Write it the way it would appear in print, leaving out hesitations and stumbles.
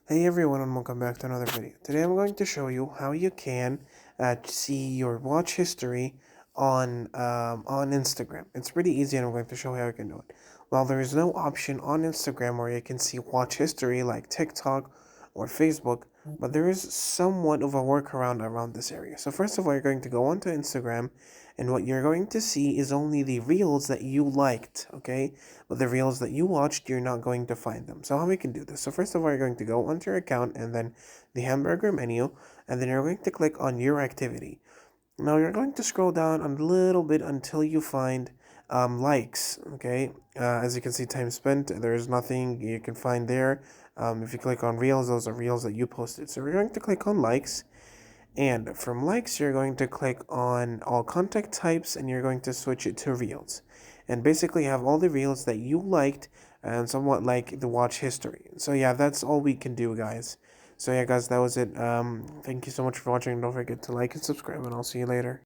Hey everyone and welcome back to another video. Today I'm going to show you how you can see your watch history on Instagram. It's pretty easy and I'm going to show you how you can do it. While there is no option on Instagram where you can see watch history like TikTok or Facebook, but there is somewhat of a workaround around this area. So first of all, you're going to go onto Instagram and what you're going to see is only the reels that you liked, okay? But the reels that you watched, you're not going to find them. So how we can do this? So first of all, you're going to go onto your account and then the hamburger menu, and then you're going to click on your activity. Now you're going to scroll down a little bit until you find likes, okay? As you can see, time spent, there is nothing you can find there. If you click on reels, those are reels that you posted. So we're going to click on likes. And from likes, you're going to click on all contact types and you're going to switch it to reels. And basically have all the reels that you liked and somewhat like the watch history. So yeah, that's all we can do, guys. So yeah, guys, that was it. Thank you so much for watching. Don't forget to like and subscribe, and I'll see you later.